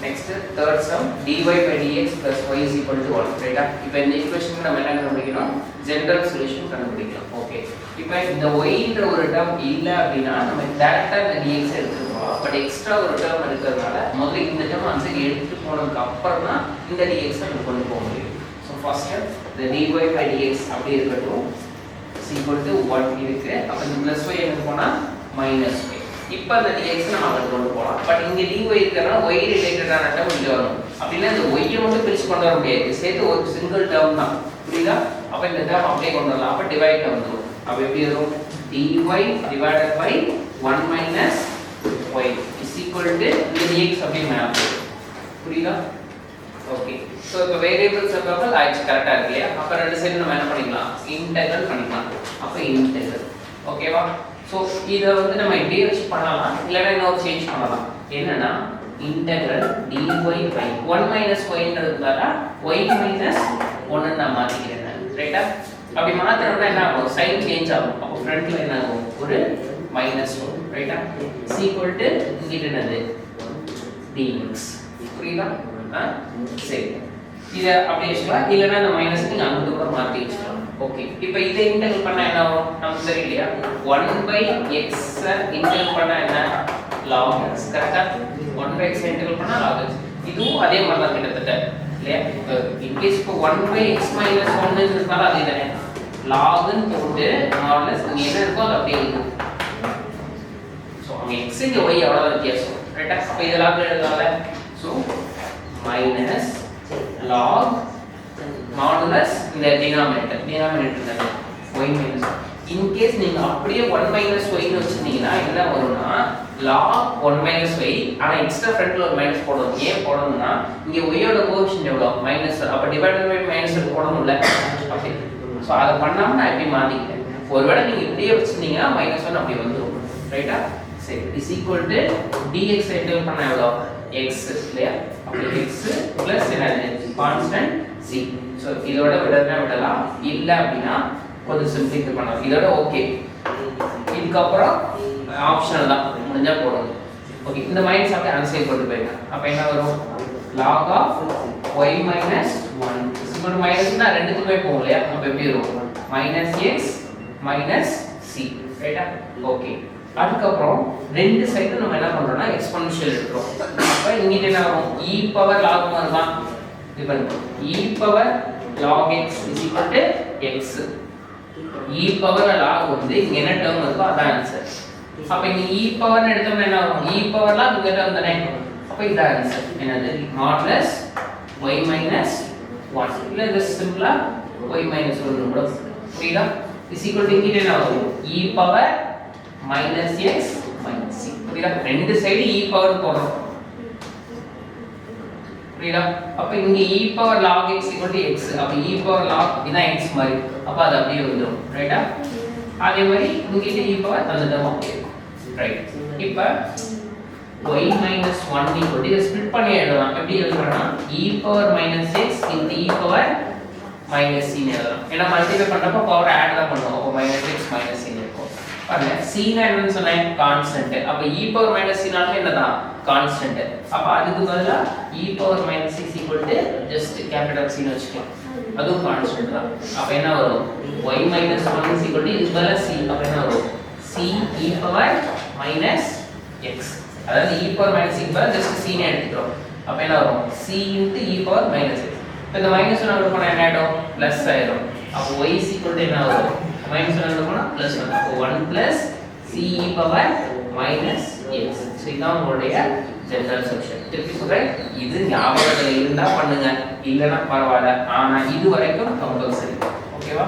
Next third sum dy by dx plus y is equal to 1 ரைட்டா. இப்போ இந்த ஈக்குவேஷனுக்கு நம்ம என்ன கண்டுபிடிக்கணும், ஜெனரல் சொல்யூஷன் கண்டுபிடிக்கலாம். ஓகே, இப்போ இந்த y ன்ற ஒரு டேர்ம் இல்ல அப்படினா நம்ம டைரக்டா இந்த dx எடுத்துக்கலாம். பட் எக்ஸ்ட்ரா ஒரு டேர்ம் இருக்கிறதுனால முதல்ல இந்த டேர்ம் ஆன்சர் எடுத்து போனதுக்கு அப்புறம் தான் இந்த dx நம்ம கொண்டு போக முடியும். So first the dy by dx அப்படி இருக்கட்டும் is equal to 1 இருக்கு. அப்ப இந்த plus y எங்க போனா minus y. இப்போ அந்த dx நம்ம அங்க கொண்டு போலாம். பட் இங்க dy இருக்கறனால y ரிலேட்டடான டேர்ம் இங்க வரும். அப்படினா இந்த y ஐ மட்டும் பிரிச்சு கொண்டு வர முடியாது. சேர்த்து ஒரு சிங்கிள் டேர்ம் தான். புரியுதா? அப்ப இந்த டேர்ம் அப்படியே கொண்டு வரலாம். அப்ப டிவைட் வந்துரும். அப்ப எப்படி வரும்? dy divided by 1 minus y is equal to இந்த dx அப்படியே மேப். புரியுதா? ஓகே. சோ இப்போ வேரியபிள்ஸ் அப்பப்ப ஆயிடுச்சு கரெக்ட்டா இருக்கு இல்லையா? அப்ப ரெண்டு சைடு நம்ம என்ன பண்ணிக்கலாம்? இன்டெகிரல் பண்ணிக்கலாம். அப்ப இன்டெகிரல். ஓகேவா? சோ இத வந்து நம்ம இப்படியே வச்சு பண்ணலாம். இல்லனா இன்னொரு சேஞ்ச் பண்ணலாம். என்னன்னா integral dy by 1 minus y ன்றதுனால y minus 1 நான் மாத்திக்கிறேன். ரைட்டா? அப்படி மாத்திரம்னா என்ன ஆகும்? சைன் சேஞ்ச் ஆகும். அப்ப ஃப்ரண்ட்ல என்ன ஆகும்? ஒரு மைனஸ் வரும். ரைட்டா? is equal to இங்க என்னது? dx. புரியுதா? சரி, இத அப்படியே வச்சுக்கலாம். இல்லனா இந்த மைனஸ் நீங்க அங்க கூட மாத்தி வச்சுக்கலாம். ஓகே, இப்போ இதை இன்டெகிரல் பண்ணா என்ன ஆகும்? நமக்கு தெரியலையா? 1/x இன்டெகிரல் பண்ணா என்ன? log x. கரெக்ட்டா? 1/x இன்டெகிரல் பண்ணா log x. இதுவும் அதே மாதிரி தான் கிட்டத்தட்ட இல்லையா? இன்கேஸ் இப்போ 1/x - 1 இருந்தால அதே தானே log ன்னு போட்டு மாடலஸ் இங்க என்ன இருக்கோ அது அப்படியே இருக்கு. சோ அங்க x இங்க y அவ்வளவு வித்தியாசம். ரைட்டா? அப்ப இத log எழுதலாம்ல. சோ minus log modulus இந்த denominator தானே y minus. in case நீங்க அப்படியே 1 minus y ன்னு வச்சிருந்தீங்கன்னா என்ன வரும்னா log 1 minus y. ஆனா எக்ஸ்ட்ரா ஃப்ரண்ட்ல ஒரு மைனஸ் போடணும். ஏன் போடணும்னா இங்க y யோட கோஎஃபிஷியன்ட் எவ்வளவு? மைனஸ். அப்ப டிவைடட் பை மைனஸ் போடணும்ல. அப்படி சோ அத பண்ணாம நான் இப்படி மாத்திட்டேன். ஒருவேளை நீங்க இப்படியே வச்சிருந்தீங்கன்னா -1 அப்படி வந்துரும். ரைட்டா? சரி, is equal to dx integral பண்ணா எவ்வளவு? x இல்லையா? அப்ப x plus என்னது? Constant c. சோ இதோட விடலாம். இல்ல அப்படினா கொஞ்சம் சிம்பிளிஃபை பண்ணலாம். இதோட ஓகே. இதுக்கு அப்புறம் ஆப்ஷனல் தான், முடிஞ்சா போடுங்க. ஓகே, இந்த மைனஸ் அப்படியே ஆன்சர் கொண்டு போயிடுங்க. அப்ப என்ன வரும்? log of y minus 1 simple மைனஸ்னா ரெண்டுத்துக்குமே போகும் இல்லையா? அப்ப எப்படி வரும்? -x minus c. ரைட்டா? ஓகே, அதுக்கு அப்புறம் ரெண்டு சைடு நம்ம என்ன பண்றோம்னா எக்ஸ்போனன்ஷியல் எடுக்கிறோம். அப்ப இங்க என்ன வரும்? e பவர் log வருதான். இப்போ e power log x is equal to x. e power log வந்து இங்க என்ன டேர்ம் இருக்கோ அதான் ஆன்சர். அப்ப இங்க e பவர் எடுத்தோம்னா என்ன வரும்? e பவர் log இங்க டேர்ம் தானே. அப்ப இதான் ஆன்சர். என்னது? Modulus y minus 1. இல்ல இது சிம்பிளா y minus 1 கூட புரியுதா? is equal to இங்க என்ன வரும்? e power minus x minus c. புரியுதா? ரெண்டு சைடு e பவர் போடுறோம். புரியுதா? அப்ப இங்க e power log x equal to x. அப்ப e பவர் log இதான் x மாதிரி. அப்ப அது அப்படியே வந்துரும். ரைட்டா? அதே மாதிரி இங்க e பவர் அந்த டேர்ம் அப்படியே. ரைட். இப்போ y minus 1 equal to இத ஸ்ப்ளிட் பண்ணி எழுதலாம். எப்படி எழுதறோம்னா e power minus x into e power minus c ன்னு எழுதலாம். ஏன்னா மல்டிப்ளை பண்றப்ப பவர் ஆட் தான் பண்ணுவோம். அப்ப minus x minus c ன்னு இருக்கும். பாருங்க, c னா என்னன்னு சொன்னேன்? கான்ஸ்டன்ட். அப்ப e பவர் minus c னால என்னதான்? கான்ஸ்டன்ட். அப்ப அதுக்கு பதிலா e power minus x equal to just capital c ன்னு வச்சுக்கலாம். அதுவும் கான்ஸ்டன்ட் தான். அப்ப என்ன வரும்? y minus 1 is equal to இது பதிலா c. அப்ப என்ன வரும்? c e power minus x. அதாவது e பவர் minus x பதிலா just c ன்னு எடுத்துக்கிறோம். அப்ப என்ன வரும்? c into e power minus x. இப்ப இந்த மைனஸ் 1 அங்க போனா என்ன ஆயிடும்? பிளஸ் ஆயிடும். அப்ப y is equal to என்ன வரும்? minus 1 அங்க போனா plus 1. அப்ப 1 plus c e power minus x. So இதான் உங்களுடைய ஜெனரல் சொல்யூஷன். திருப்பி சொல்றேன், இது ஞாபகத்துல இருந்தா பண்ணுங்க, இல்லனா பரவாயில்லை. ஆனா இது வரைக்கும் கம்பல்சரி. ஓகேவா?